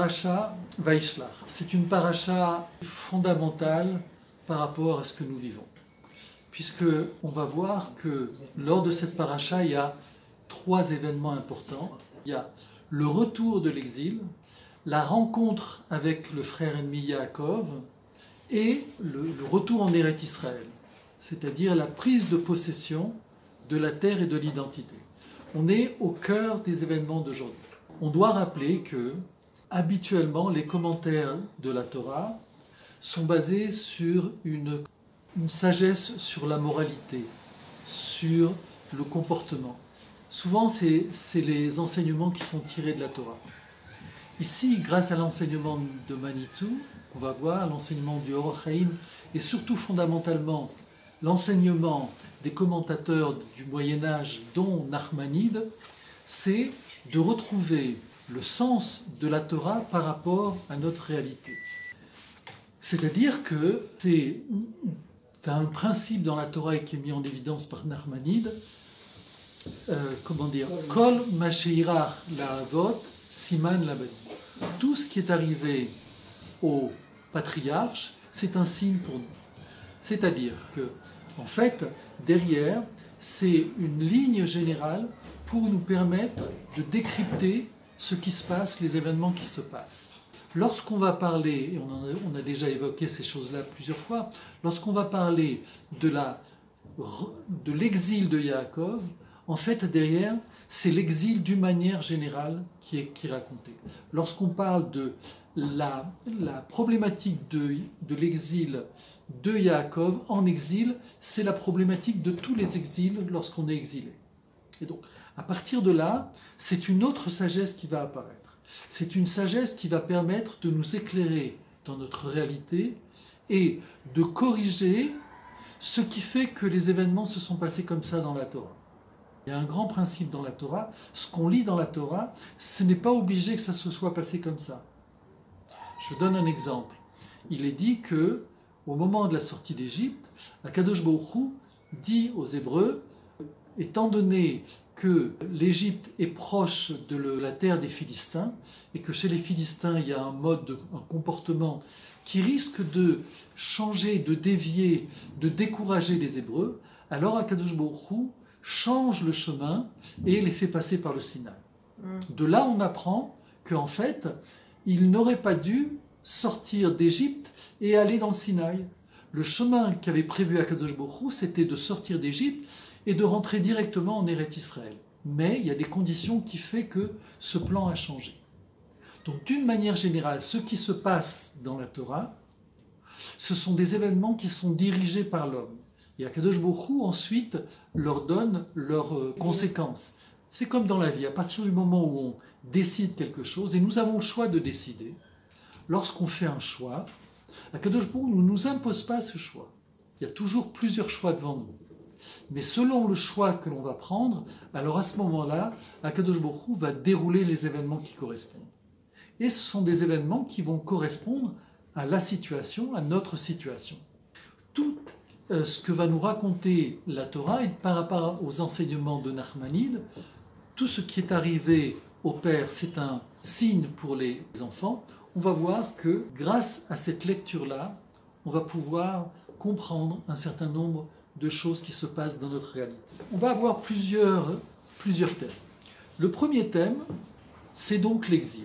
paracha Vaishlach. C'est une paracha fondamentale par rapport à ce que nous vivons. Puisque on va voir que lors de cette paracha, il y a 3 événements importants. Il y a le retour de l'exil, la rencontre avec le frère ennemi Yaakov et le retour en Eretz Israël, c'est-à-dire la prise de possession de la terre et de l'identité. On est au cœur des événements d'aujourd'hui. On doit rappeler que, habituellement, les commentaires de la Torah sont basés sur une sagesse sur la moralité, sur le comportement. Souvent, c'est les enseignements qui sont tirés de la Torah. Ici, grâce à l'enseignement de Manitou, on va voir l'enseignement du Orach Chaim et surtout fondamentalement l'enseignement des commentateurs du Moyen-Âge, dont Nachmanide, c'est de retrouver le sens de la Torah par rapport à notre réalité. C'est-à-dire que c'est un principe dans la Torah qui est mis en évidence par Nachmanide, Kol Masheirach La'avot Siman Labanim. Tout ce qui est arrivé au patriarche, c'est un signe pour nous. C'est-à-dire que, en fait, derrière, c'est une ligne générale pour nous permettre de décrypter ce qui se passe, les événements qui se passent. Lorsqu'on va parler, et on a déjà évoqué ces choses-là plusieurs fois, lorsqu'on va parler de l'exil de Yaakov, en fait, derrière, c'est l'exil d'une manière générale qui est racontée. Lorsqu'on parle de la problématique de l'exil de Yaakov en exil, c'est la problématique de tous les exils lorsqu'on est exilé. Et donc, à partir de là, c'est une autre sagesse qui va apparaître. C'est une sagesse qui va permettre de nous éclairer dans notre réalité et de corriger ce qui fait que les événements se sont passés comme ça dans la Torah. Il y a un grand principe dans la Torah, ce qu'on lit dans la Torah, ce n'est pas obligé que ça se soit passé comme ça. Je vous donne un exemple. Il est dit que, au moment de la sortie d'Égypte, Akadosh Baruch Hu dit aux Hébreux, étant donné que l'Égypte est proche de la terre des Philistins, et que chez les Philistins, il y a un comportement qui risque de changer, de dévier, de décourager les Hébreux, alors Akadosh Baruch Hu change le chemin et les fait passer par le Sinaï. De là, on apprend qu'en fait, ils n'auraient pas dû sortir d'Égypte et aller dans le Sinaï. Le chemin qu'avait prévu Akadosh Baruch Hu, c'était de sortir d'Égypte et de rentrer directement en Eretz Israël. Mais il y a des conditions qui font que ce plan a changé. Donc, d'une manière générale, ce qui se passe dans la Torah, ce sont des événements qui sont dirigés par l'homme. Et Akadosh Baruch Hu, ensuite, leur donne leurs conséquences. C'est comme dans la vie, à partir du moment où on décide quelque chose, et nous avons le choix de décider, lorsqu'on fait un choix, Akadosh Baruch Hu ne nous impose pas ce choix. Il y a toujours plusieurs choix devant nous. Mais selon le choix que l'on va prendre, alors à ce moment-là, Akadosh Baruch Hu va dérouler les événements qui correspondent. Et ce sont des événements qui vont correspondre à la situation, à notre situation. Tout ce que va nous raconter la Torah et par rapport aux enseignements de Nachmanide, tout ce qui est arrivé au père, c'est un signe pour les enfants. On va voir que grâce à cette lecture-là, on va pouvoir comprendre un certain nombre de choses qui se passent dans notre réalité. On va avoir plusieurs thèmes. Le premier thème, c'est donc l'exil.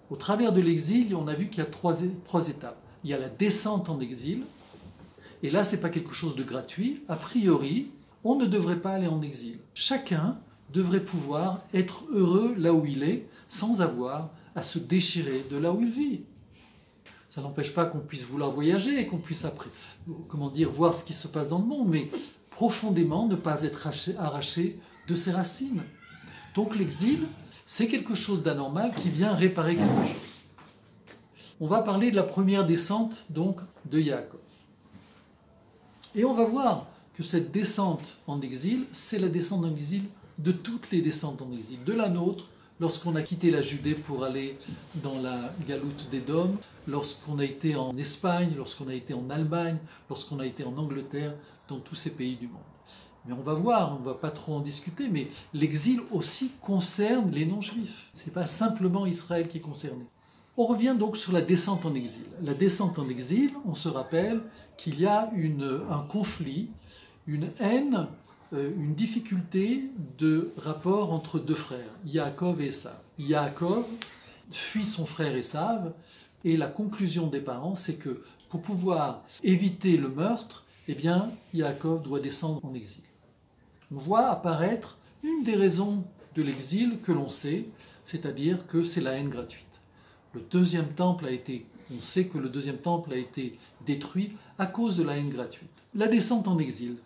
Au travers de l'exil, on a vu qu'il y a trois étapes. Il y a la descente en exil, et là, ce n'est pas quelque chose de gratuit. A priori, on ne devrait pas aller en exil. Chacun devrait pouvoir être heureux là où il est, sans avoir à se déchirer de là où il vit. Ça n'empêche pas qu'on puisse vouloir voyager et qu'on puisse voir ce qui se passe dans le monde, mais profondément ne pas être arraché de ses racines. Donc l'exil, c'est quelque chose d'anormal qui vient réparer quelque chose. On va parler de la première descente donc de Yaakov. Et on va voir que cette descente en exil, c'est la descente en exil de toutes les descentes en exil, de la nôtre, lorsqu'on a quitté la Judée pour aller dans la galoute d'Édom, lorsqu'on a été en Espagne, lorsqu'on a été en Allemagne, lorsqu'on a été en Angleterre, dans tous ces pays du monde. Mais on va voir, on ne va pas trop en discuter, mais l'exil aussi concerne les non-juifs. Ce n'est pas simplement Israël qui est concerné. On revient donc sur la descente en exil. La descente en exil, on se rappelle qu'il y a un conflit, une haine, une difficulté de rapport entre deux frères, Yaakov et Esav. Yaakov fuit son frère Esav, et la conclusion des parents, c'est que pour pouvoir éviter le meurtre, eh bien, Yaakov doit descendre en exil. On voit apparaître une des raisons de l'exil que l'on sait, c'est-à-dire que c'est la haine gratuite. On sait que le deuxième temple a été détruit à cause de la haine gratuite. La descente en exil.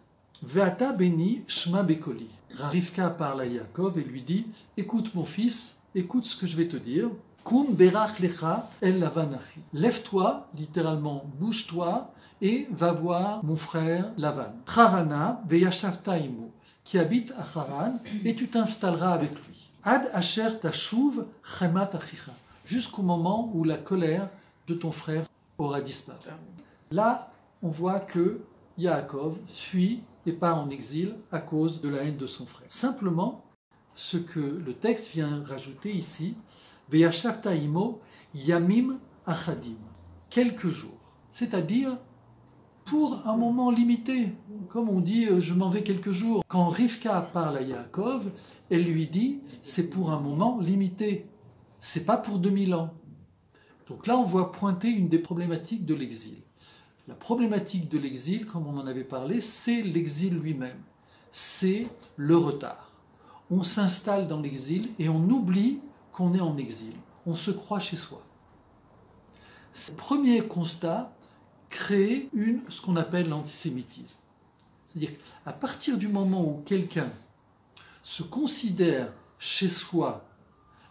Ve'ata beni shma bekoli. Rivka parle à Yaakov et lui dit, écoute mon fils, écoute ce que je vais te dire. Kum berach lecha el Lavan achi. Lève-toi, littéralement bouge-toi et va voir mon frère Lavan. Charana ve'yashavta imo, qui habite à Haran, et tu t'installeras avec lui. Ad asher tashuv chemat achicha, jusqu'au moment où la colère de ton frère aura disparu. Là, on voit que Yaakov fuit et part en exil à cause de la haine de son frère. Simplement, ce que le texte vient rajouter ici, Ve'yashavta imo yamim achadim, quelques jours, c'est-à-dire pour un moment limité. Comme on dit, je m'en vais quelques jours. Quand Rivka parle à Yaakov, elle lui dit, c'est pour un moment limité, c'est pas pour 2000 ans. Donc là, on voit pointer une des problématiques de l'exil. La problématique de l'exil, comme on en avait parlé, c'est l'exil lui-même, c'est le retard. On s'installe dans l'exil et on oublie qu'on est en exil. On se croit chez soi. Ce premier constat crée ce qu'on appelle l'antisémitisme. C'est-à-dire qu'à partir du moment où quelqu'un se considère chez soi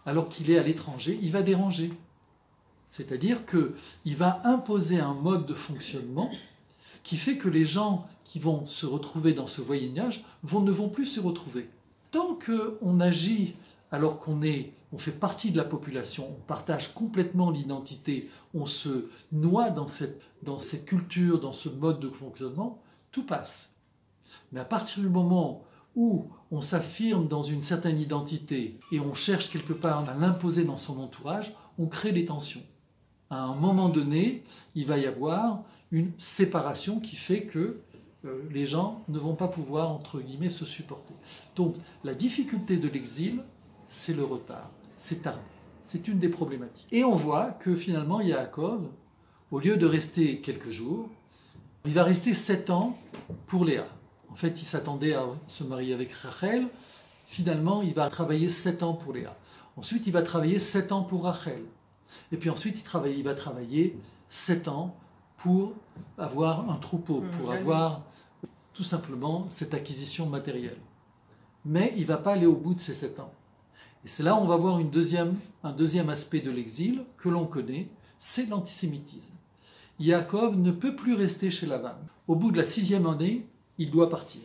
alors qu'il est à l'étranger, il va déranger. C'est-à-dire qu'il va imposer un mode de fonctionnement qui fait que les gens qui vont se retrouver dans ce voisinage ne vont plus se retrouver. Tant qu'on agit alors qu'on fait partie de la population, on partage complètement l'identité, on se noie dans cette culture, dans ce mode de fonctionnement, tout passe. Mais à partir du moment où on s'affirme dans une certaine identité et on cherche quelque part à l'imposer dans son entourage, on crée des tensions. À un moment donné, il va y avoir une séparation qui fait que les gens ne vont pas pouvoir, entre guillemets, se supporter. Donc, la difficulté de l'exil, c'est le retard, c'est tardé. C'est une des problématiques. Et on voit que finalement, Yaakov, au lieu de rester quelques jours, il va rester 7 ans pour Léa. En fait, il s'attendait à se marier avec Rachel. Finalement, il va travailler 7 ans pour Léa. Ensuite, il va travailler 7 ans pour Rachel. Et puis ensuite, il va travailler 7 ans pour avoir un troupeau, pour avoir tout simplement cette acquisition matérielle. Mais il ne va pas aller au bout de ces 7 ans. Et c'est là où on va voir un deuxième aspect de l'exil que l'on connaît, c'est l'antisémitisme. Yaakov ne peut plus rester chez Lavan. Au bout de la 6e année, il doit partir.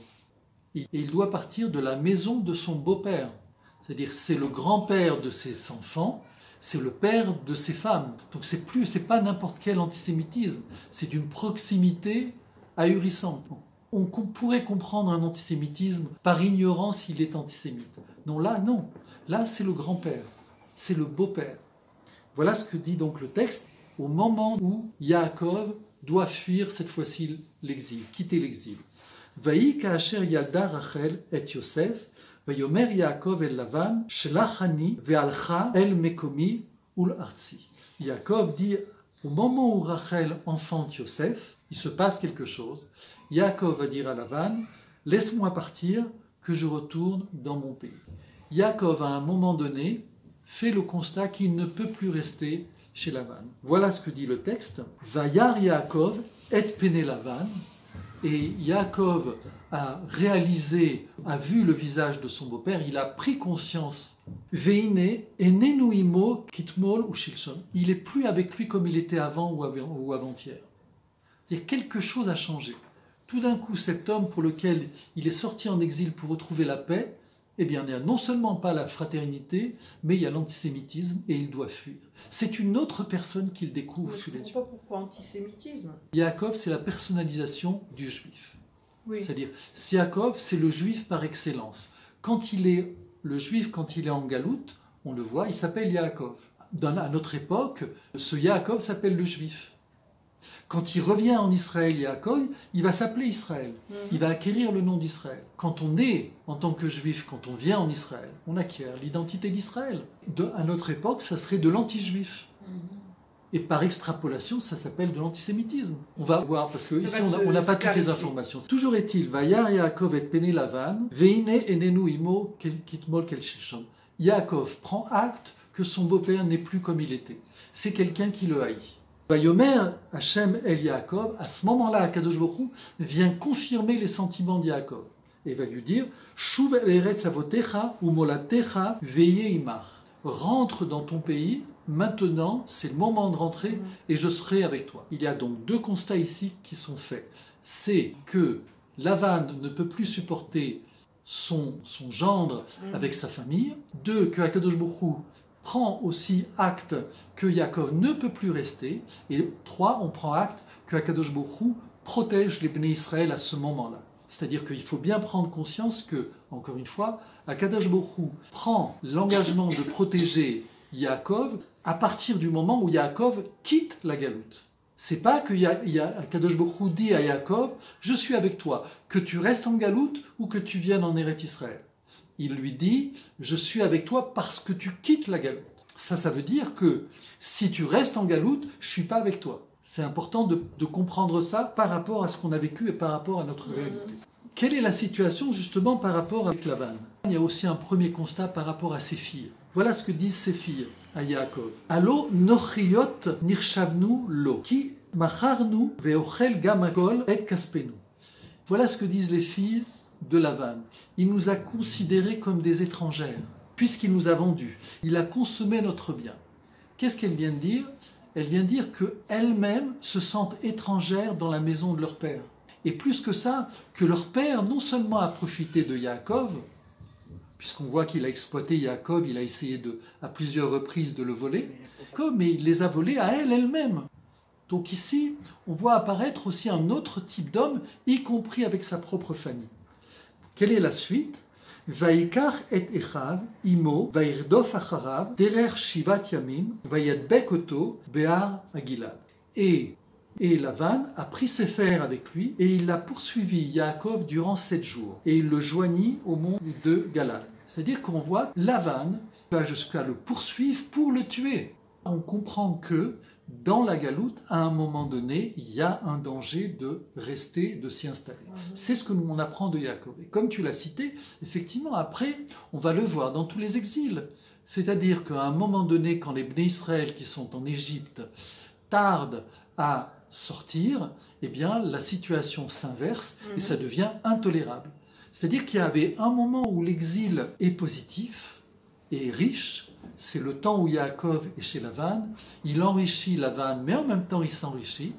Et il doit partir de la maison de son beau-père. C'est-à-dire c'est le grand-père de ses enfants, c'est le père de ses femmes. Donc c'est pas n'importe quel antisémitisme, c'est d'une proximité ahurissante. On pourrait comprendre un antisémitisme par ignorance s'il est antisémite. Non, là c'est le grand-père, c'est le beau-père. Voilà ce que dit donc le texte au moment où Yaakov doit fuir cette fois-ci l'exil, quitter l'exil. Vaï ka'asher yalda Rachel et Yosef, vayomer Yaakov el Lavan, shlachani ve'alcha el mekomi ul artsi. Yaakov dit au moment où Rachel enfante Yosef, il se passe quelque chose. Yaakov va dire à Lavan, laisse-moi partir, que je retourne dans mon pays. Yaakov, à un moment donné, fait le constat qu'il ne peut plus rester chez Lavan. Voilà ce que dit le texte. Vayar Yaakov et pene Lavan. Et Yaakov a vu le visage de son beau-père, il a pris conscience. Veine enenu imo kitmol ou shilshon. Il n'est plus avec lui comme il était avant ou avant-hier. C'est-à-dire quelque chose a changé. Tout d'un coup, cet homme pour lequel il est sorti en exil pour retrouver la paix, eh bien, il n'y a non seulement pas la fraternité, mais il y a l'antisémitisme et il doit fuir. C'est une autre personne qu'il découvre sous les yeux. Je ne comprends pas pourquoi antisémitisme. Yaakov, c'est la personnalisation du juif. Oui. C'est-à-dire, Yaakov, c'est le juif par excellence. Le juif, quand il est en galoute, on le voit, il s'appelle Yaakov. à notre époque, ce Yaakov s'appelle le Juif. Quand il revient en Israël, Yaakov, il va s'appeler Israël. Il va acquérir le nom d'Israël. Quand on est en tant que Juif, quand on vient en Israël, on acquiert l'identité d'Israël. À notre époque, ça serait de l'anti-juif. Et par extrapolation, ça s'appelle de l'antisémitisme. On va voir, parce que ici, on n'a pas toutes les informations. Toujours est-il, Vayar Yaakov et Pene Lavan, Veine enenu imo kitmol kel shishon. Yaakov prend acte que son beau-père n'est plus comme il était. C'est quelqu'un qui le haït. Vayomer Hachem El Yaakov, à ce moment-là, Akadosh Baruch Hu vient confirmer les sentiments de Yaakov. Et va lui dire, Shuv el eretz avotecha umolatecha veye imach. Rentre dans ton pays. Maintenant, c'est le moment de rentrer et je serai avec toi. Il y a donc deux constats ici qui sont faits. C'est que Lavan ne peut plus supporter son gendre avec sa famille. Deux, que Akadosh Baruch Hu prend aussi acte que Yaakov ne peut plus rester. Et trois, on prend acte que Akadosh Baruch Hu protège les Bnei Israël à ce moment-là. C'est-à-dire qu'il faut bien prendre conscience que, encore une fois, Akadosh Baruch Hu prend l'engagement de protéger Yaakov à partir du moment où Yaakov quitte la galoute. C'est pas que Akadosh Baruch Hu dit à Yaakov, je suis avec toi, que tu restes en galoute ou que tu viennes en Eretz Israël. Il lui dit, je suis avec toi parce que tu quittes la galoute. Ça veut dire que si tu restes en galoute, je suis pas avec toi. C'est important de comprendre ça par rapport à ce qu'on a vécu et par rapport à notre réalité. Quelle est la situation justement par rapport avec Lavan? Il y a aussi un premier constat par rapport à ses filles. Voilà ce que disent ses filles à Yaakov. Allo nochiot nirshavnu lo, ki macharnu veochel gamakol et kaspenu. Voilà ce que disent les filles de Lavan. Il nous a considérés comme des étrangères, puisqu'il nous a vendus. Il a consommé notre bien. Qu'est-ce qu'elle vient de dire? Elle vient dire qu'elles-mêmes se sentent étrangères dans la maison de leur père. Et plus que ça, que leur père non seulement a profité de Yaakov, puisqu'on voit qu'il a exploité Yaakov, il a essayé à plusieurs reprises de le voler, mais il les a volés à elles-mêmes. Donc ici, on voit apparaître aussi un autre type d'homme, y compris avec sa propre famille. Quelle est la suite? Vaikach et echav imo vairdof acharav derer shivat yamim vayadbek oto behar Agilad. Et Lavan a pris ses fers avec lui et il a poursuivi Yaakov durant 7 jours. Et il le joignit au mont de Galad. C'est-à-dire qu'on voit Lavan va jusqu'à le poursuivre pour le tuer. On comprend que dans la galoute, à un moment donné, il y a un danger de rester, de s'y installer. C'est ce que l'on apprend de Yaakov. Et comme tu l'as cité, effectivement, après, on va le voir dans tous les exils. C'est-à-dire qu'à un moment donné, quand les Bnei Israël qui sont en Égypte tardent à sortir, eh bien, la situation s'inverse et ça devient intolérable. C'est-à-dire qu'il y avait un moment où l'exil est positif et riche, c'est le temps où Yaakov est chez Lavan, il enrichit Lavan, mais en même temps il s'enrichit,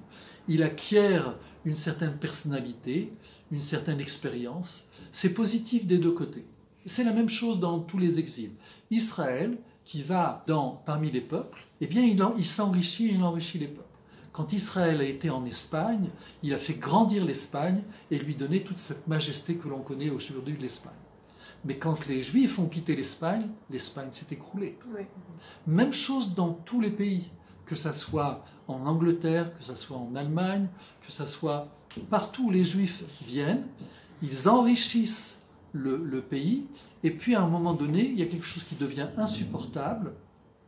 il acquiert une certaine personnalité, une certaine expérience, c'est positif des deux côtés. C'est la même chose dans tous les exils. Israël, qui va parmi les peuples, eh bien il s'enrichit et il enrichit les peuples. Quand Israël a été en Espagne, il a fait grandir l'Espagne et lui donner toute cette majesté que l'on connaît aujourd'hui de l'Espagne. Mais quand les Juifs ont quitté l'Espagne s'est écroulée. Oui. Même chose dans tous les pays, que ça soit en Angleterre, que ça soit en Allemagne, que ça soit partout où les Juifs viennent, ils enrichissent le pays, et puis à un moment donné, il y a quelque chose qui devient insupportable,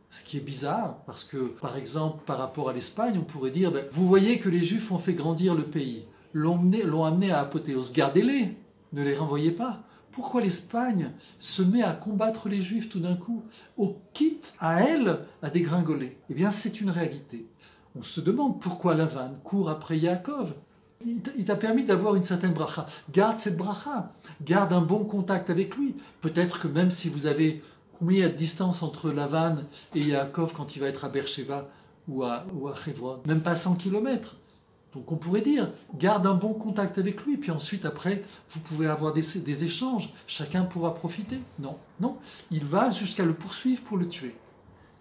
ce qui est bizarre, parce que, par exemple, par rapport à l'Espagne, on pourrait dire, vous voyez que les Juifs ont fait grandir le pays, l'ont amené à apothéose, gardez-les, ne les renvoyez pas. Pourquoi l'Espagne se met à combattre les Juifs tout d'un coup, quitte à elle à dégringoler? Eh bien, c'est une réalité. On se demande pourquoi Lavan court après Yaakov. Il t'a permis d'avoir une certaine bracha. Garde cette bracha. Garde un bon contact avec lui. Peut-être que même si vous avez combien de distance entre Lavan et Yaakov quand il va être à Beersheba ou à Hebron? Même pas 100 km. Donc on pourrait dire, garde un bon contact avec lui, puis ensuite après, vous pouvez avoir des échanges, chacun pourra profiter. Non, il va jusqu'à le poursuivre pour le tuer.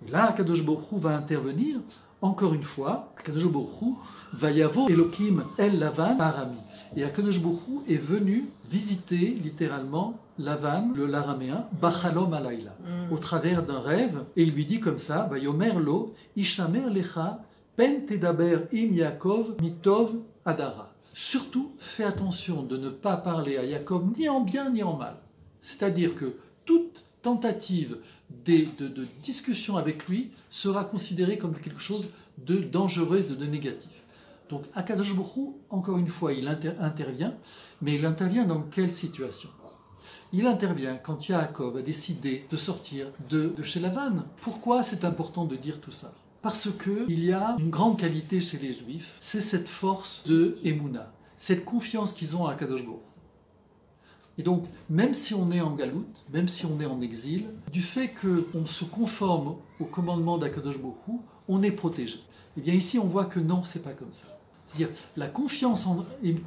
Et là, Akadosh Baruch Hu va intervenir encore une fois, Akadosh Baruch Hu, Vayavo Elohim El Lavan Arami. Et Akadosh Baruch Hu est venu visiter littéralement Lavan, le l'araméen, Bachalom Alayla, au travers d'un rêve, et il lui dit comme ça, Vayomer Lo, Ishamer Lecha, Pen Tedaber Im Yaakov Mitov Adara. Surtout, fais attention de ne pas parler à Yaakov ni en bien ni en mal. C'est-à-dire que toute tentative de discussion avec lui sera considérée comme quelque chose de dangereux et de négatif. Donc Akadosh Baruch Hu, encore une fois, il intervient, mais il intervient dans quelle situation? Il intervient quand Yaakov a décidé de sortir de chez Lavan. Pourquoi c'est important de dire tout ça? Parce qu'il y a une grande qualité chez les Juifs, c'est cette force de Emouna, cette confiance qu'ils ont à Akadosh Baruch Hu. Et donc, même si on est en galoute, même si on est en exil, du fait qu'on se conforme au commandement d'Akadosh Baruch Hu, on est protégé. Et bien ici, on voit que non, c'est pas comme ça. C'est-à-dire, la confiance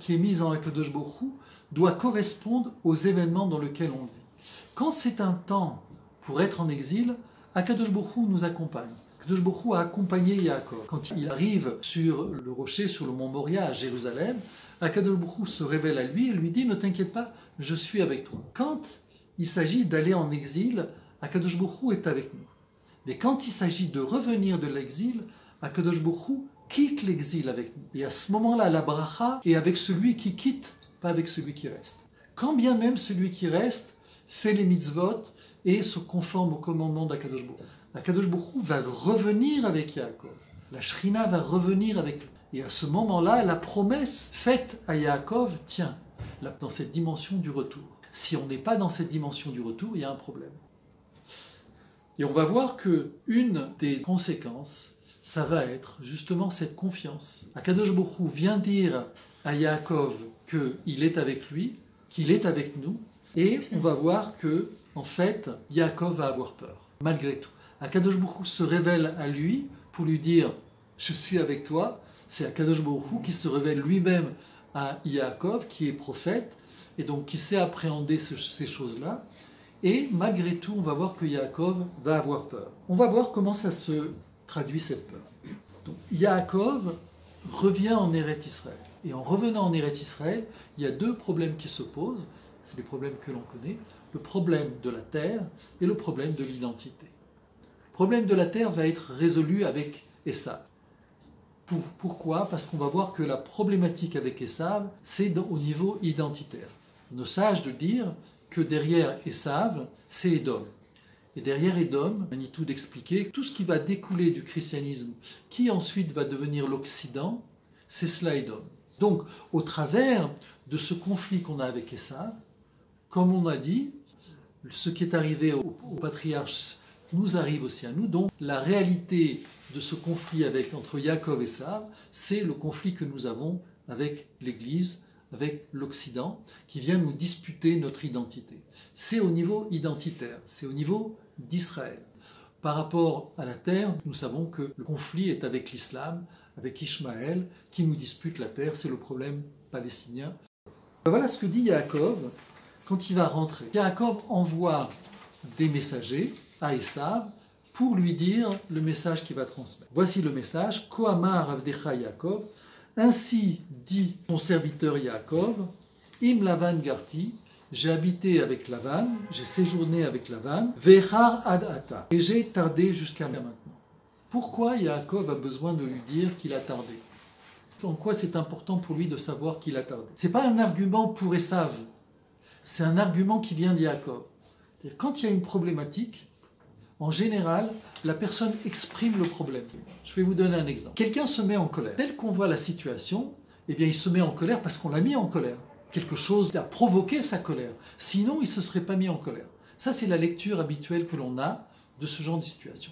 qui est mise en Akadosh Baruch Hu doit correspondre aux événements dans lesquels on vit. Quand c'est un temps pour être en exil, Akadosh Baruch Hu nous accompagne. Akadosh Baruch Hu a accompagné Yaakov. Quand il arrive sur le rocher, sur le mont Moria à Jérusalem, Akadosh Baruch Hu se révèle à lui et lui dit « Ne t'inquiète pas, je suis avec toi ». Quand il s'agit d'aller en exil, Akadosh Baruch Hu est avec nous. Mais quand il s'agit de revenir de l'exil, Akadosh Baruch Hu quitte l'exil avec nous. Et à ce moment-là, la bracha est avec celui qui quitte, pas avec celui qui reste. Quand bien même celui qui reste fait les mitzvot et se conforme au commandement d'Akadosh Baruch Hu. Akadosh Baruch Hu va revenir avec Yaakov. La Shrina va revenir avec lui. Et à ce moment-là, la promesse faite à Yaakov tient dans cette dimension du retour. Si on n'est pas dans cette dimension du retour, il y a un problème. Et on va voir qu'une des conséquences, ça va être justement cette confiance. Akadosh Baruch Hu vient dire à Yaakov qu'il est avec lui, qu'il est avec nous, et on va voir que, en fait, Yaakov va avoir peur, malgré tout. Akadosh Baruch Hu se révèle à lui pour lui dire « Je suis avec toi ». C'est Akadosh Baruch Hu qui se révèle lui-même à Yaakov, qui est prophète, et donc qui sait appréhender ces choses-là. Et malgré tout, on va voir que Yaakov va avoir peur. On va voir comment ça se traduit, cette peur. Donc, Yaakov revient en Eretz Israël. Et en revenant en Eretz Israël, il y a deux problèmes qui se posent. C'est les problèmes que l'on connaît. Le problème de la terre et le problème de l'identité. Le problème de la terre va être résolu avec Esav. Pourquoi? Parce qu'on va voir que la problématique avec Esav, c'est au niveau identitaire. Nos sages de dire que derrière Esav, c'est Édom. Et derrière Édom, Manitou d'expliquer tout ce qui va découler du christianisme, qui ensuite va devenir l'Occident, c'est cela Édom. Donc, au travers de ce conflit qu'on a avec Esav, comme on a dit, ce qui est arrivé au patriarche nous arrive aussi à nous. Donc, la réalité de ce conflit entre Yaakov et Esav, c'est le conflit que nous avons avec l'Église, avec l'Occident, qui vient nous disputer notre identité. C'est au niveau identitaire, c'est au niveau d'Israël. Par rapport à la terre, nous savons que le conflit est avec l'islam, avec Ishmaël, qui nous dispute la terre, c'est le problème palestinien. Voilà ce que dit Yaakov quand il va rentrer. Yaakov envoie des messagers à Esav pour lui dire le message qu'il va transmettre. Voici le message. Kohamar Avdecha Yaakov, ainsi dit ton serviteur Yaakov, Im Lavan Garti, j'ai habité avec Lavan, j'ai séjourné avec Lavan, Vechar Ad Ata, et j'ai tardé jusqu'à maintenant. Pourquoi Yaakov a besoin de lui dire qu'il a tardé? En quoi c'est important pour lui de savoir qu'il a tardé? Ce n'est pas un argument pour Esav, c'est un argument qui vient de Yaakov. Quand il y a une problématique, en général, la personne exprime le problème. Je vais vous donner un exemple. Quelqu'un se met en colère. Tel qu'on voit la situation, eh bien, il se met en colère parce qu'on l'a mis en colère. Quelque chose a provoqué sa colère. Sinon, il ne se serait pas mis en colère. Ça, c'est la lecture habituelle que l'on a de ce genre de situation.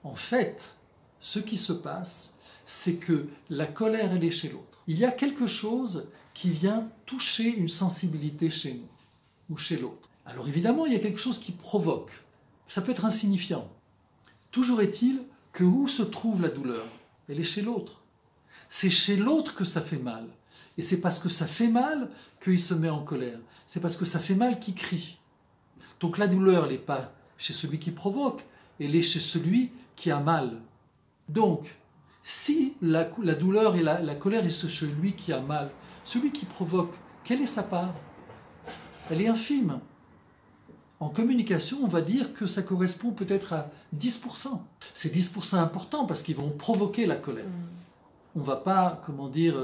En fait, ce qui se passe, c'est que la colère, elle est chez l'autre. Il y a quelque chose qui vient toucher une sensibilité chez nous ou chez l'autre. Alors évidemment, il y a quelque chose qui provoque. Ça peut être insignifiant. Toujours est-il que où se trouve la douleur? Elle est chez l'autre. C'est chez l'autre que ça fait mal. Et c'est parce que ça fait mal qu'il se met en colère. C'est parce que ça fait mal qu'il crie. Donc la douleur, elle n'est pas chez celui qui provoque, elle est chez celui qui a mal. Donc, Si la douleur et la colère est celui qui a mal, celui qui provoque, quelle est sa part? Elle est infime. En communication, on va dire que ça correspond peut-être à 10%. C'est 10% important parce qu'ils vont provoquer la colère. On ne va pas, comment dire,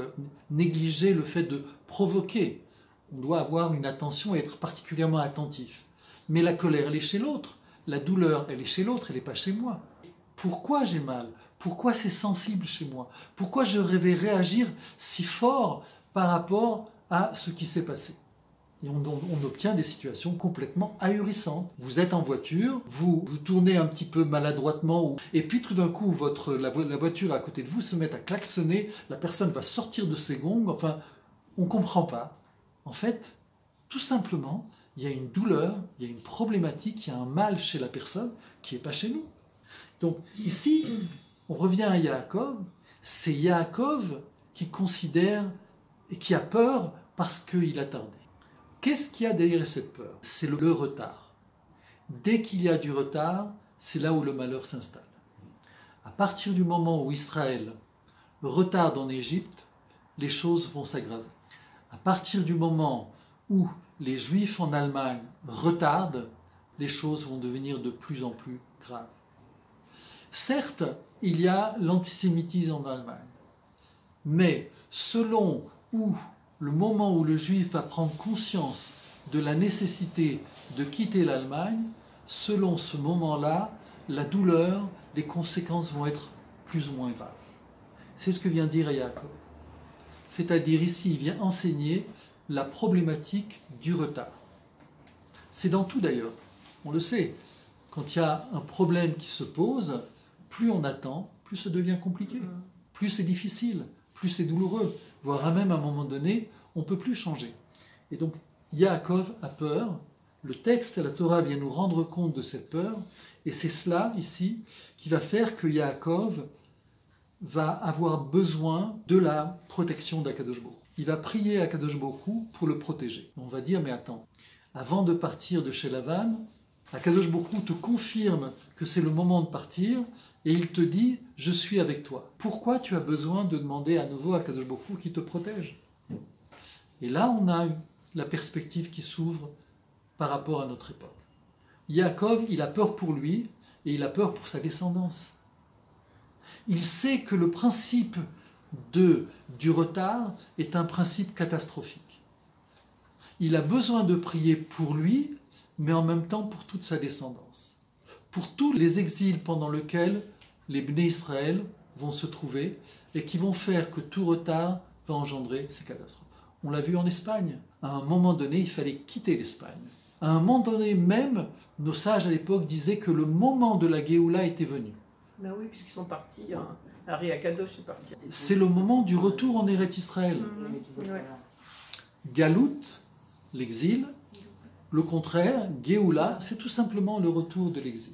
négliger le fait de provoquer. On doit avoir une attention et être particulièrement attentif. Mais la colère, elle est chez l'autre. La douleur, elle est chez l'autre, elle n'est pas chez moi. Pourquoi j'ai mal? Pourquoi c'est sensible chez moi? Pourquoi je vais réagir si fort par rapport à ce qui s'est passé? Et on obtient des situations complètement ahurissantes. Vous êtes en voiture, vous tournez un petit peu maladroitement, et puis tout d'un coup, la voiture à côté de vous se met à klaxonner, la personne va sortir de ses gonds, enfin, on ne comprend pas. En fait, tout simplement, il y a une douleur, il y a une problématique, il y a un mal chez la personne qui n'est pas chez nous. Donc ici, on revient à Yaakov, c'est Yaakov qui considère et qui a peur parce qu'il a tardé. Qu'est-ce qu'il y a derrière cette peur? C'est le retard. Dès qu'il y a du retard, c'est là où le malheur s'installe. À partir du moment où Israël retarde en Égypte, les choses vont s'aggraver. À partir du moment où les Juifs en Allemagne retardent, les choses vont devenir de plus en plus graves. Certes, il y a l'antisémitisme en Allemagne, mais selon le moment où le Juif va prendre conscience de la nécessité de quitter l'Allemagne, selon ce moment-là, la douleur, les conséquences vont être plus ou moins graves. C'est ce que vient dire Yaakov. C'est-à-dire ici, il vient enseigner la problématique du retard. C'est dans tout d'ailleurs, on le sait. Quand il y a un problème qui se pose, plus on attend, plus ça devient compliqué, plus c'est difficile, plus c'est douloureux, voire même à un moment donné, on ne peut plus changer. Et donc, Yaakov a peur, le texte et la Torah viennent nous rendre compte de cette peur, et c'est cela, ici, qui va faire que Yaakov va avoir besoin de la protection d'Akadosh Baruch Hu. Il va prier à Akadosh Baruch Hu pour le protéger. On va dire, mais attends, avant de partir de chez Lavan, Akadosh Baruch Hu te confirme que c'est le moment de partir, et il te dit, je suis avec toi. Pourquoi tu as besoin de demander à nouveau à Akadosh Baruch Hu qui te protège? Et là, on a la perspective qui s'ouvre par rapport à notre époque. Yaakov, il a peur pour lui, et il a peur pour sa descendance. Il sait que le principe du retard est un principe catastrophique. Il a besoin de prier pour lui, mais en même temps pour toute sa descendance. Pour tous les exils pendant lesquels les Bnei Israël vont se trouver et qui vont faire que tout retard va engendrer ces catastrophes. On l'a vu en Espagne. À un moment donné, il fallait quitter l'Espagne. À un moment donné même, nos sages à l'époque disaient que le moment de la Géoula était venu. Ben oui, puisqu'ils sont partis, Ari Akadosh est parti. C'est le moment du retour en Eretz Israël. Ouais. Galout, l'exil, le contraire, Géoula, c'est tout simplement le retour de l'exil.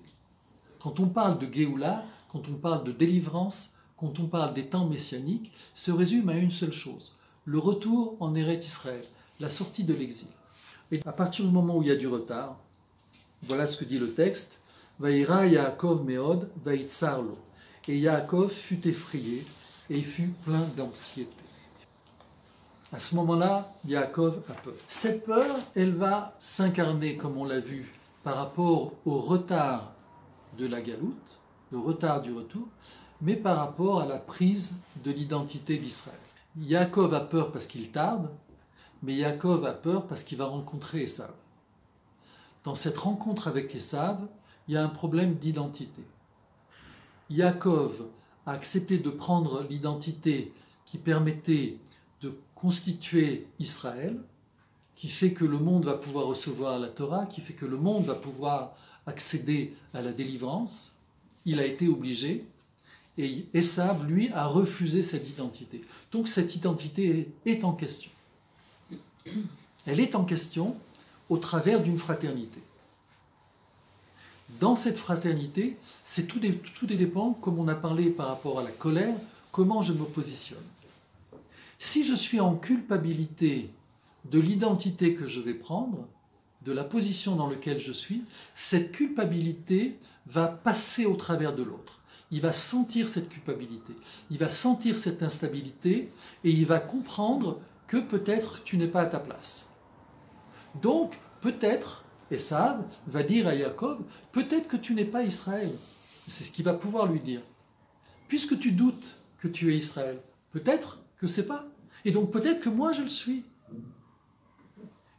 Quand on parle de Géoula, quand on parle de délivrance, quand on parle des temps messianiques, se résume à une seule chose, le retour en Eretz Israël, la sortie de l'exil. Et à partir du moment où il y a du retard, voilà ce que dit le texte, Vaïra Yaakov Meod, Vaïtsar lo. Et Yaakov fut effrayé et il fut plein d'anxiété. À ce moment-là, Yaakov a peur. Cette peur, elle va s'incarner, comme on l'a vu, par rapport au retard de la galoute, le retard du retour, mais par rapport à la prise de l'identité d'Israël. Yaakov a peur parce qu'il tarde, mais Yaakov a peur parce qu'il va rencontrer Esav. Dans cette rencontre avec Esav, il y a un problème d'identité. Yaakov a accepté de prendre l'identité qui permettait de constituer Israël, qui fait que le monde va pouvoir recevoir la Torah, qui fait que le monde va pouvoir accéder à la délivrance. Il a été obligé, et Esav, lui, a refusé cette identité. Donc cette identité est en question. Elle est en question au travers d'une fraternité. Dans cette fraternité, tout dépend, comme on a parlé par rapport à la colère, comment je me positionne. Si je suis en culpabilité de l'identité que je vais prendre, de la position dans laquelle je suis, cette culpabilité va passer au travers de l'autre. il va sentir cette culpabilité, il va sentir cette instabilité et il va comprendre que peut-être tu n'es pas à ta place. Donc, peut-être, Esav va dire à Yaakov, peut-être que tu n'es pas Israël. C'est ce qu'il va pouvoir lui dire. Puisque tu doutes que tu es Israël, peut-être que c'est pas. Et donc peut-être que moi je le suis.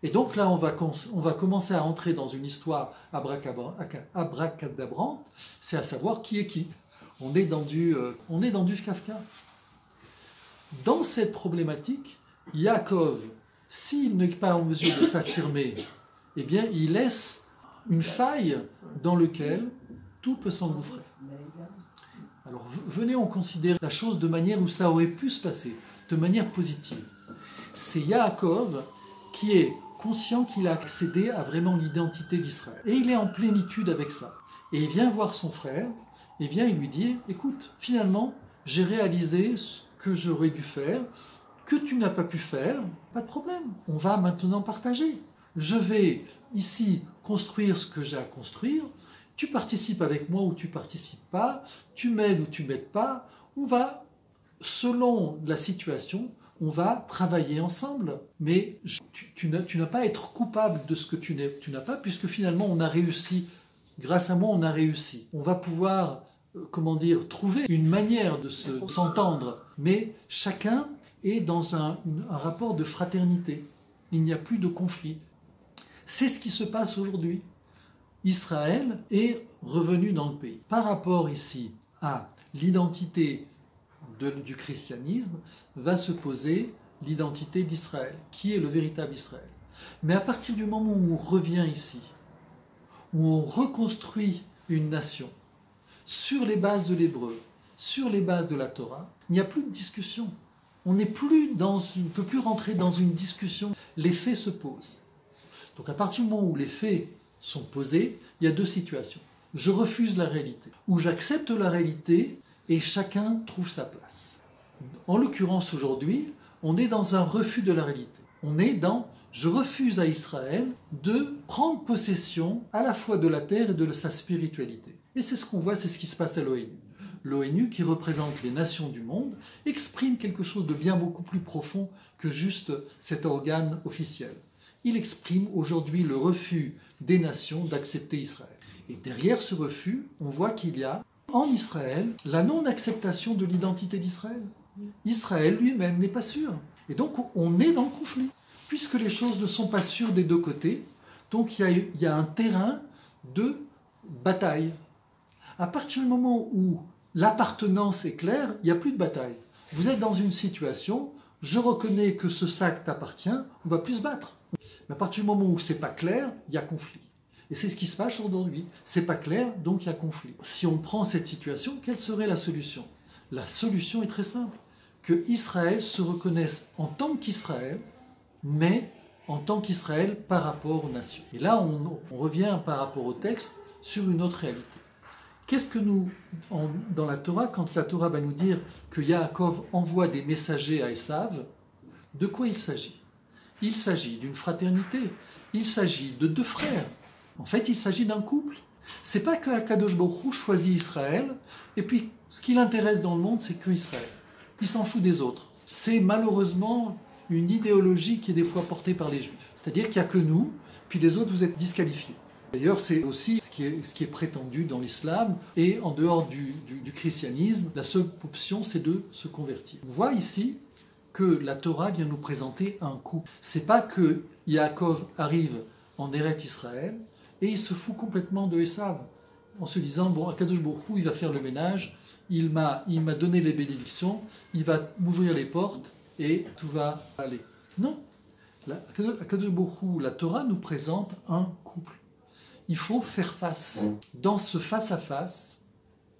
Et donc là, on va commencer à entrer dans une histoire abracadabrante, c'est à savoir qui est qui. On est dans du Kafka. Dans cette problématique, Yaakov, s'il n'est pas en mesure de s'affirmer, eh bien, il laisse une faille dans laquelle tout peut s'engouffrer. Alors, venez, on considère la chose de manière où ça aurait pu se passer, de manière positive. C'est Yaakov qui est conscient qu'il a accédé à vraiment l'identité d'Israël. Et il est en plénitude avec ça. Et il vient voir son frère, et vient il lui dit, écoute, finalement, j'ai réalisé ce que j'aurais dû faire, que tu n'as pas pu faire, pas de problème. On va maintenant partager. Je vais ici construire ce que j'ai à construire, tu participes avec moi ou tu participes pas, tu m'aides ou tu m'aides pas, on va, selon la situation, on va travailler ensemble, mais tu n'as pas à être coupable de ce que tu n'as pas, puisque finalement on a réussi, grâce à moi on a réussi. On va pouvoir, trouver une manière de s'entendre, mais chacun est dans un rapport de fraternité. Il n'y a plus de conflit. C'est ce qui se passe aujourd'hui. Israël est revenu dans le pays. Par rapport ici à l'identité du christianisme, va se poser l'identité d'Israël, qui est le véritable Israël. Mais à partir du moment où on revient ici, où on reconstruit une nation sur les bases de l'hébreu, sur les bases de la Torah, il n'y a plus de discussion. On ne peut plus rentrer dans une discussion. Les faits se posent. Donc à partir du moment où les faits sont posés, il y a deux situations. Je refuse la réalité, ou j'accepte la réalité et chacun trouve sa place. En l'occurrence aujourd'hui, on est dans un refus de la réalité. On est dans « je refuse à Israël de prendre possession à la fois de la terre et de sa spiritualité ». Et c'est ce qu'on voit, c'est ce qui se passe à l'ONU. L'ONU, qui représente les nations du monde, exprime quelque chose de bien beaucoup plus profond que juste cet organe officiel. Il exprime aujourd'hui le refus des nations d'accepter Israël. Et derrière ce refus, on voit qu'il y a en Israël la non-acceptation de l'identité d'Israël. Israël lui-même n'est pas sûr. Et donc on est dans le conflit. Puisque les choses ne sont pas sûres des deux côtés, donc il y a un terrain de bataille. À partir du moment où l'appartenance est claire, il n'y a plus de bataille. Vous êtes dans une situation, je reconnais que ce sac t'appartient, on ne va plus se battre. Mais à partir du moment où ce n'est pas clair, il y a conflit. Et c'est ce qui se passe aujourd'hui. C'est pas clair, donc il y a conflit. Si on prend cette situation, quelle serait la solution? La solution est très simple. Que Israël se reconnaisse en tant qu'Israël, mais en tant qu'Israël par rapport aux nations. Et là, on revient par rapport au texte sur une autre réalité. Qu'est-ce que dans la Torah, quand la Torah va nous dire que Yaakov envoie des messagers à Esav, de quoi il s'agit? Il s'agit d'une fraternité, il s'agit de deux frères. En fait, il s'agit d'un couple. C'est pas que Akadosh Baruch Hu choisit Israël, et puis ce qui l'intéresse dans le monde, c'est que Israël. Il s'en fout des autres. C'est malheureusement une idéologie qui est des fois portée par les Juifs. C'est-à-dire qu'il n'y a que nous, puis les autres, vous êtes disqualifiés. D'ailleurs, c'est aussi ce qui est prétendu dans l'islam, et en dehors du christianisme, la seule option, c'est de se convertir. On voit ici que la Torah vient nous présenter un couple. C'est pas que Yaakov arrive en Eret Israël, et il se fout complètement de Esav, en se disant, bon, Akadosh Baruch Hu, il va faire le ménage, il m'a donné les bénédictions, il va m'ouvrir les portes, et tout va aller. Non. Akadosh Baruch Hu, la Torah nous présente un couple. Il faut faire face. Dans ce face-à-face,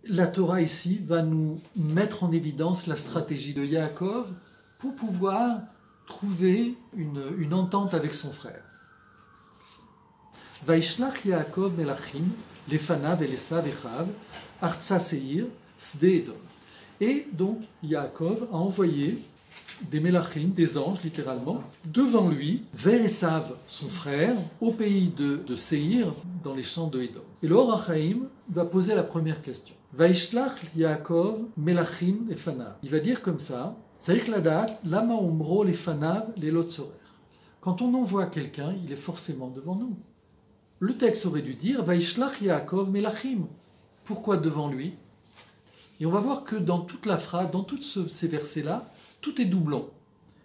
la Torah ici va nous mettre en évidence la stratégie de Yaakov pour pouvoir trouver une entente avec son frère. Vaishlach Yaakov melachim lefanav Esav echav artsa seir sde Edom. Et donc Yaakov a envoyé des melachim, des anges littéralement, devant lui, vers Esav, son frère, au pays de Seir, dans les champs de Edom. Et le Or HaChaim va poser la première question. Vaishlach Yaakov melachim lefanav. Il va dire comme ça, Tzarich ladat lama omro lefanav lelot tzorer. Quand on envoie quelqu'un, il est forcément devant nous. Le texte aurait dû dire Vaishlach Yaakov melachim. Pourquoi devant lui? Et on va voir que dans toute la phrase, dans tous ces versets-là, tout est doublon.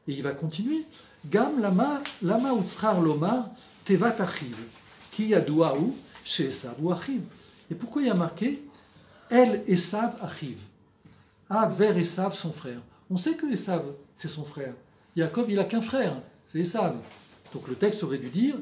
Et il va continuer. Gam lama utzchar lomar tevat achiv ki yaduahu she Esav ou achiv. Et pourquoi il y a marqué El Esav achiv? Ah, vers Esav son frère. On sait que Esav c'est son frère. Yaakov il a qu'un frère, c'est Esav. Donc le texte aurait dû dire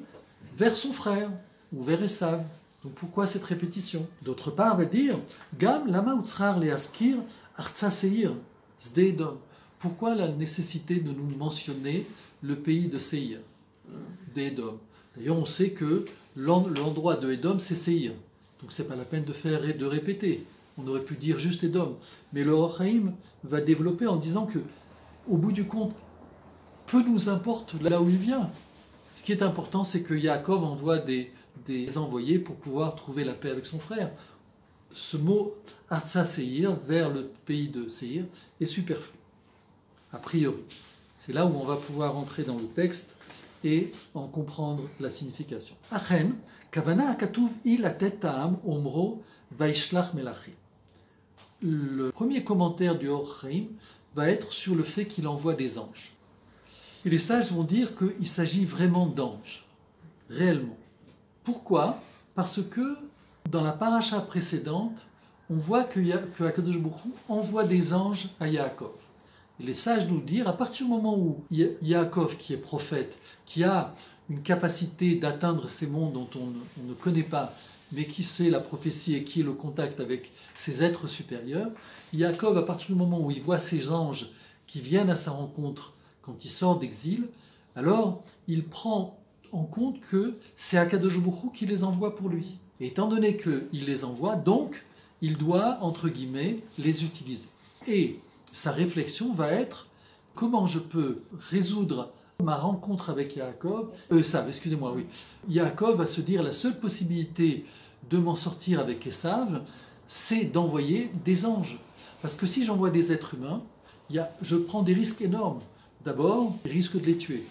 vers son frère ou vers Esav. Donc pourquoi cette répétition? D'autre part, on va dire Gam lama utzchar leaskir artsa seir sde Edom. Pourquoi la nécessité de nous mentionner le pays de Seir, d'Edom? D'ailleurs, on sait que l'endroit de Edom, c'est Seir. Donc, ce n'est pas la peine de répéter. On aurait pu dire juste Edom. Mais le Or Chaim va développer en disant que, au bout du compte, peu nous importe là où il vient. Ce qui est important, c'est que Yaakov envoie des envoyés pour pouvoir trouver la paix avec son frère. Ce mot Artsa Seir, vers le pays de Seir, est superflu. A priori. C'est là où on va pouvoir entrer dans le texte et en comprendre la signification. Achen, kavana akatuv il atet ta'am omro vaishlach melachim. Le premier commentaire du Or Chaim va être sur le fait qu'il envoie des anges. Et les sages vont dire qu'il s'agit vraiment d'anges, réellement. Pourquoi? Parce que dans la paracha précédente, on voit que Akadosh Baruch Hu envoie des anges à Yaakov. Et les sages nous disent, à partir du moment où Yaakov, qui est prophète, qui a une capacité d'atteindre ces mondes dont on ne connaît pas, mais qui sait la prophétie et qui est le contact avec ces êtres supérieurs, Yaakov, à partir du moment où il voit ces anges qui viennent à sa rencontre quand il sort d'exil, alors il prend en compte que c'est Akadosh Baruch Hu qui les envoie pour lui. Et étant donné qu'il les envoie, donc, il doit, entre guillemets, les utiliser. Et sa réflexion va être comment je peux résoudre ma rencontre avec Yaakov. Excusez-moi, oui. Yaakov va se dire la seule possibilité de m'en sortir avec Esav, c'est d'envoyer des anges. Parce que si j'envoie des êtres humains, je prends des risques énormes. D'abord, je risque de les tuer.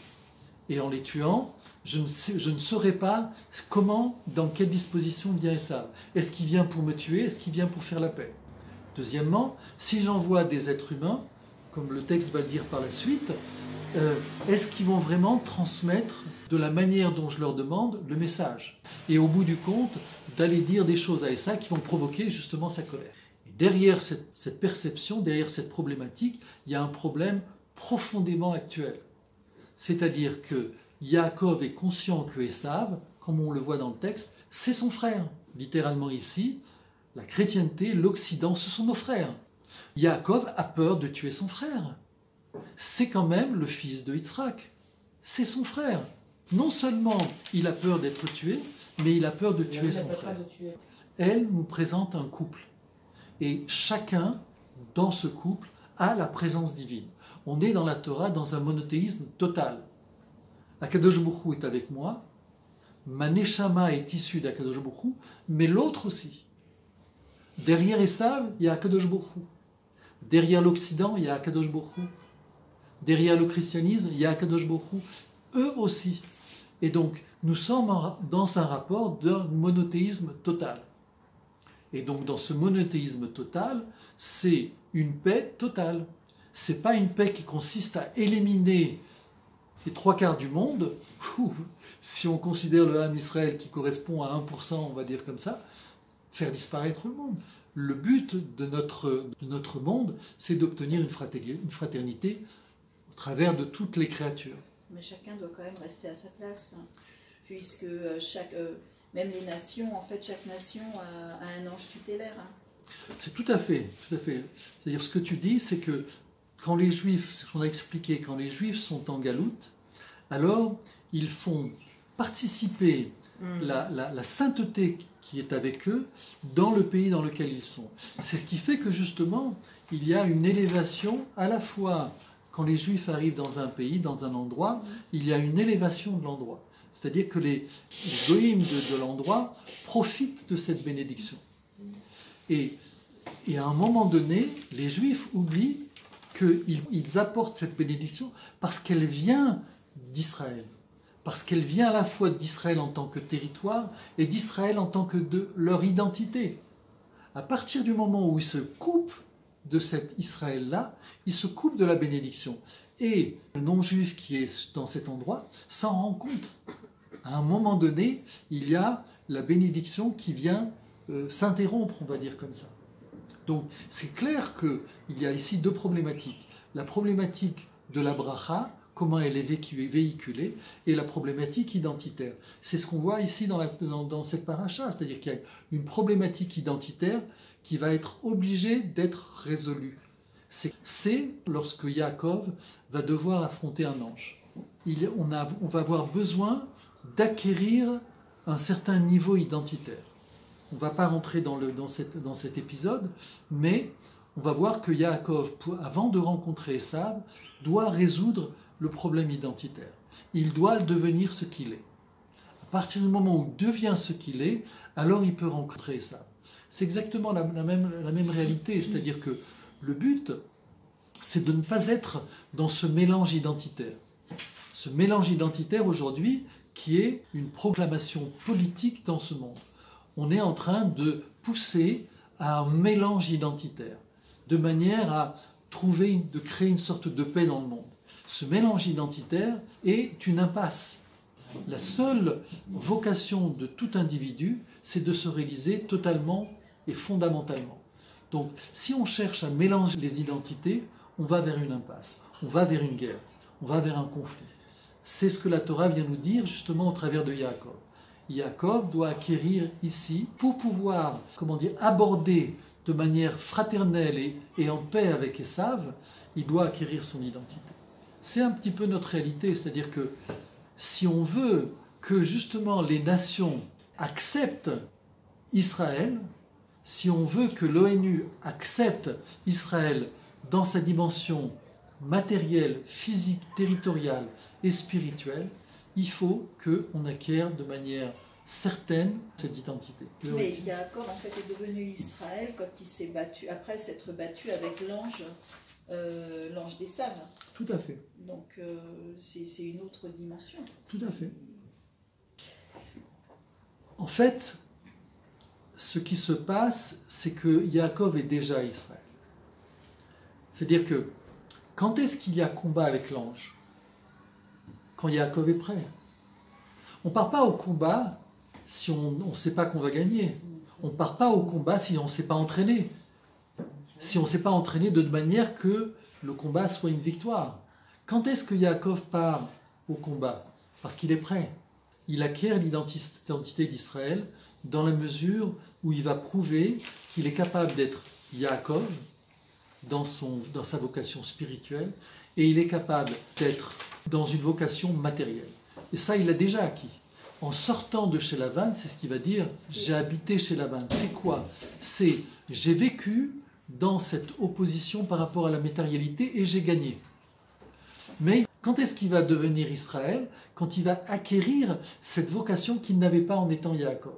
Et en les tuant, je ne saurais pas comment, dans quelle disposition vient Esav. Est-ce qu'il vient pour me tuer? Est-ce qu'il vient pour faire la paix? Deuxièmement, si j'envoie des êtres humains, comme le texte va le dire par la suite, est-ce qu'ils vont vraiment transmettre de la manière dont je leur demande le message? Et au bout du compte, d'aller dire des choses à Esav qui vont provoquer justement sa colère. Et derrière cette perception, derrière cette problématique, il y a un problème profondément actuel. C'est-à-dire que Yaakov est conscient que Esav, comme on le voit dans le texte, c'est son frère. Littéralement ici, la chrétienté, l'Occident, ce sont nos frères. Yaakov a peur de tuer son frère. C'est quand même le fils de Yitzhak. C'est son frère. Non seulement il a peur d'être tué, mais il a peur de tuer son frère. Elle nous présente un couple. Et chacun, dans ce couple, a la présence divine. On est dans la Torah dans un monothéisme total. Akadosh Baruch Hu est avec moi, ma neshama est issue d'Akadosh Baruch Hu, mais l'autre aussi. Derrière Esav, il y a Akadosh Baruch Hu. Derrière l'Occident, il y a Akadosh Baruch Hu. Derrière le christianisme, il y a Akadosh Baruch Hu. Eux aussi. Et donc, nous sommes dans un rapport d'un monothéisme total. Et donc, dans ce monothéisme total, c'est une paix totale. Ce n'est pas une paix qui consiste à éliminer les 3/4 du monde. Si on considère le Ham Israël qui correspond à 1%, on va dire comme ça, faire disparaître le monde. Le but de notre monde, c'est d'obtenir une fraternité au travers de toutes les créatures. Mais chacun doit quand même rester à sa place, puisque même les nations, en fait, chaque nation a un ange tutélaire. C'est tout à fait. C'est-à-dire, ce que tu dis, c'est que quand les Juifs, ce qu'on a expliqué, quand les Juifs sont en galoute, alors ils font participer la sainteté qui est avec eux dans le pays dans lequel ils sont. C'est ce qui fait que justement, il y a une élévation à la fois quand les Juifs arrivent dans un pays, dans un endroit, il y a une élévation de l'endroit. C'est-à-dire que les goïms de l'endroit profitent de cette bénédiction. Et Et à un moment donné, les Juifs oublient qu'ils apportent cette bénédiction parce qu'elle vient d'Israël. Parce qu'elle vient à la fois d'Israël en tant que territoire et d'Israël en tant que de leur identité. À partir du moment où ils se coupent de cet Israël-là, ils se coupent de la bénédiction. Et le non-juif qui est dans cet endroit s'en rend compte. À un moment donné, il y a la bénédiction qui vient s'interrompre, on va dire comme ça. Donc c'est clair qu'il y a ici deux problématiques. La problématique de la bracha, comment elle est véhiculée, et la problématique identitaire. C'est ce qu'on voit ici dans cette paracha, c'est-à-dire qu'il y a une problématique identitaire qui va être obligée d'être résolue. C'est lorsque Yaakov va devoir affronter un ange. On va avoir besoin d'acquérir un certain niveau identitaire. On ne va pas rentrer dans cet épisode, mais on va voir que Yaakov, avant de rencontrer Esav, doit résoudre le problème identitaire. Il doit devenir ce qu'il est. À partir du moment où il devient ce qu'il est, alors il peut rencontrer Esav. C'est exactement la même réalité, c'est-à-dire que le but, c'est de ne pas être dans ce mélange identitaire. Ce mélange identitaire aujourd'hui qui est une proclamation politique dans ce monde. On est en train de pousser à un mélange identitaire, de manière à de créer une sorte de paix dans le monde. Ce mélange identitaire est une impasse. La seule vocation de tout individu, c'est de se réaliser totalement et fondamentalement. Donc, si on cherche à mélanger les identités, on va vers une impasse, on va vers une guerre, on va vers un conflit. C'est ce que la Torah vient nous dire justement au travers de Yaakov. Yaakov doit acquérir ici, pour pouvoir, aborder de manière fraternelle et en paix avec Esav, il doit acquérir son identité. C'est un petit peu notre réalité, c'est-à-dire que si on veut que justement les nations acceptent Israël, si on veut que l'ONU accepte Israël dans sa dimension matérielle, physique, territoriale et spirituelle, il faut qu'on acquiert de manière certaine cette identité. Mais Yaakov en fait est devenu Israël quand il s'est battu, après s'être battu avec l'ange d'Esav. Tout à fait. Donc c'est une autre dimension. Tout à fait. En fait, ce qui se passe, c'est que Yaakov est déjà Israël. C'est-à-dire que, quand est-ce qu'il y a combat avec l'ange? Quand Yaakov est prêt. On ne part pas au combat si on ne sait pas qu'on va gagner. On ne part pas au combat si on ne s'est pas entraîné. Si on ne s'est pas entraîné de manière que le combat soit une victoire. Quand est-ce que Yaakov part au combat? Parce qu'il est prêt. Il acquiert l'identité d'Israël dans la mesure où il va prouver qu'il est capable d'être Yaakov dans sa vocation spirituelle et il est capable d'être dans une vocation matérielle. Et ça, il l'a déjà acquis. En sortant de chez Lavan, c'est ce qu'il va dire, j'ai habité chez Lavan. C'est quoi? C'est j'ai vécu dans cette opposition par rapport à la matérialité et j'ai gagné. Mais quand est-ce qu'il va devenir Israël? Quand il va acquérir cette vocation qu'il n'avait pas en étant Yaakov.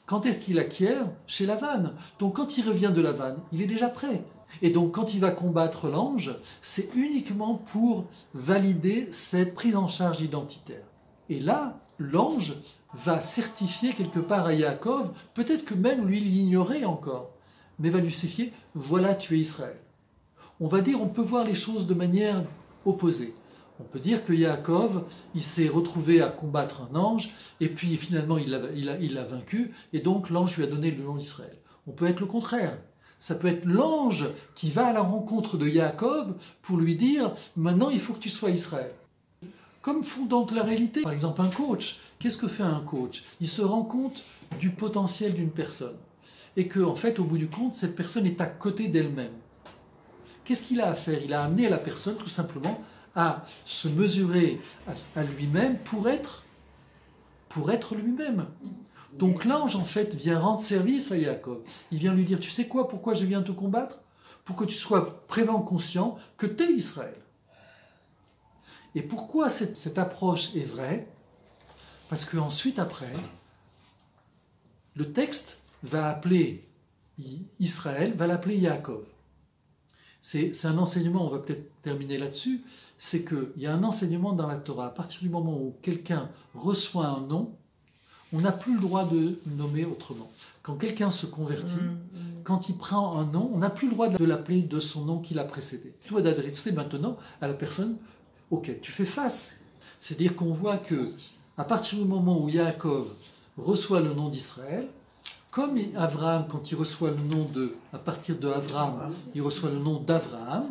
Quand est-ce qu'il acquiert? Chez Lavan. Donc quand il revient de Lavan, il est déjà prêt. Et donc quand il va combattre l'ange, c'est uniquement pour valider cette prise en charge identitaire. Et là, l'ange va certifier quelque part à Yaakov, peut-être que même lui l'ignorait encore, mais va lui certifier, voilà, tu es Israël. On va dire, on peut voir les choses de manière opposée. On peut dire que Yaakov, il s'est retrouvé à combattre un ange, et puis finalement il l'a vaincu, et donc l'ange lui a donné le nom d'Israël. On peut être le contraire. Ça peut être l'ange qui va à la rencontre de Yaakov pour lui dire, maintenant il faut que tu sois Israël. Comme fondant la réalité. Par exemple, un coach, qu'est-ce que fait un coach? Il se rend compte du potentiel d'une personne. Et qu'en fait, au bout du compte, cette personne est à côté d'elle-même. Qu'est-ce qu'il a à faire? Il a amené la personne, tout simplement, à se mesurer à lui-même pour être lui-même. Donc l'ange, en fait, vient rendre service à Yaakov. Il vient lui dire, tu sais quoi, pourquoi je viens te combattre? Pour que tu sois prévent conscient que tu es Israël. Et pourquoi cette approche est vraie? Parce qu'ensuite, après, le texte va appeler Israël va l'appeler Yaakov. C'est un enseignement, on va peut-être terminer là-dessus, c'est qu'il y a un enseignement dans la Torah. À partir du moment où quelqu'un reçoit un nom, on n'a plus le droit de nommer autrement. Quand quelqu'un se convertit, quand il prend un nom, on n'a plus le droit de l'appeler de son nom qui l'a précédé. Tu dois t'adresser maintenant à la personne auquel tu fais face. C'est-à-dire qu'on voit que à partir du moment où Yaakov reçoit le nom d'Israël, comme Abraham, quand il reçoit le nom à partir de Abraham, il reçoit le nom d'Abraham,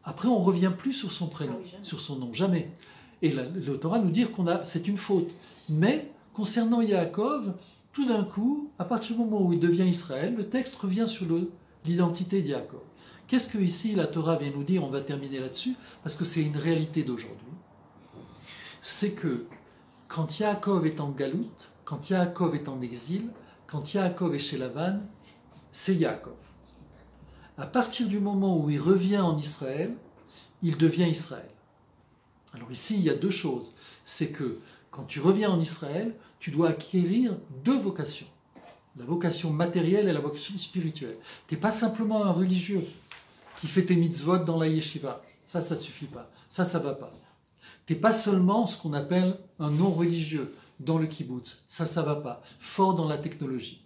après on ne revient plus sur son prénom, sur son nom, jamais. Et le Torah nous dit que c'est une faute. Mais concernant Yaakov, tout d'un coup, à partir du moment où il devient Israël, le texte revient sur l'identité de Yaakov. Qu'est-ce que ici la Torah vient nous dire? On va terminer là-dessus, parce que c'est une réalité d'aujourd'hui. C'est que quand Yaakov est en galoute, quand Yaakov est en exil, quand Yaakov est chez Lavan, c'est Yaakov. À partir du moment où il revient en Israël, il devient Israël. Alors ici, il y a deux choses. C'est que quand tu reviens en Israël, tu dois acquérir deux vocations. La vocation matérielle et la vocation spirituelle. Tu n'es pas simplement un religieux qui fait tes mitzvot dans la yeshiva. Ça ne suffit pas. Ça ne va pas. Tu n'es pas seulement ce qu'on appelle un non-religieux dans le kibbutz. Ça ne va pas. Fort dans la technologie.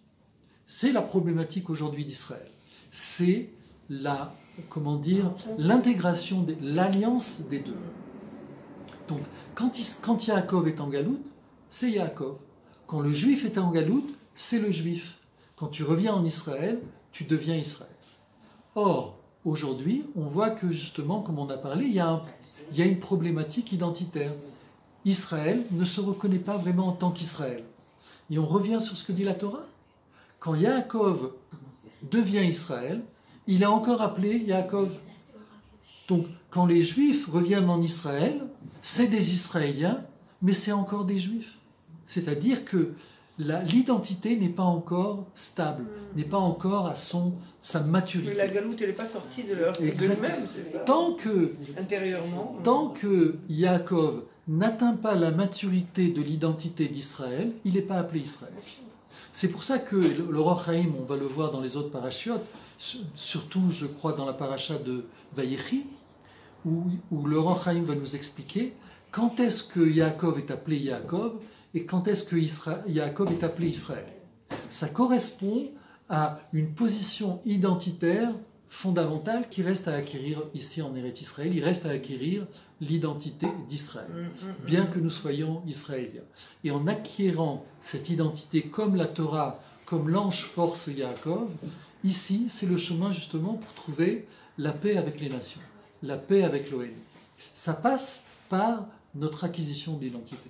C'est la problématique aujourd'hui d'Israël. C'est l'intégration, l'alliance des deux. Donc, quand Yaakov est en galoute, c'est Yaakov. Quand le juif est en galoute, c'est le juif. Quand tu reviens en Israël, tu deviens Israël. Or, aujourd'hui, on voit que justement, comme on a parlé, il y a une problématique identitaire. Israël ne se reconnaît pas vraiment en tant qu'Israël. Et on revient sur ce que dit la Torah. Quand Yaakov devient Israël, il est encore appelé Yaakov. Donc, quand les Juifs reviennent en Israël, c'est des Israéliens, mais c'est encore des Juifs. C'est-à-dire que l'identité n'est pas encore stable, n'est pas encore à sa maturité. Mais la galoute, elle n'est pas sortie de d'eux-mêmes. Intérieurement. Tant que Yaakov n'atteint pas la maturité de l'identité d'Israël, il n'est pas appelé Israël. C'est pour ça que le Roi Chaim, on va le voir dans les autres parachiotes, surtout je crois dans la paracha de Vayechi, où le Roi Chaim va nous expliquer quand est-ce que Yaakov est appelé Yaakov et quand est-ce que Yaakov est appelé Israël. Ça correspond à une position identitaire fondamentale qui reste à acquérir ici en Eretz Israël. Il reste à acquérir l'identité d'Israël, bien que nous soyons israéliens. Et en acquérant cette identité comme la Torah, comme l'ange force Yaakov, ici c'est le chemin justement pour trouver la paix avec les nations, la paix avec l'ONU. Ça passe par notre acquisition d'identité.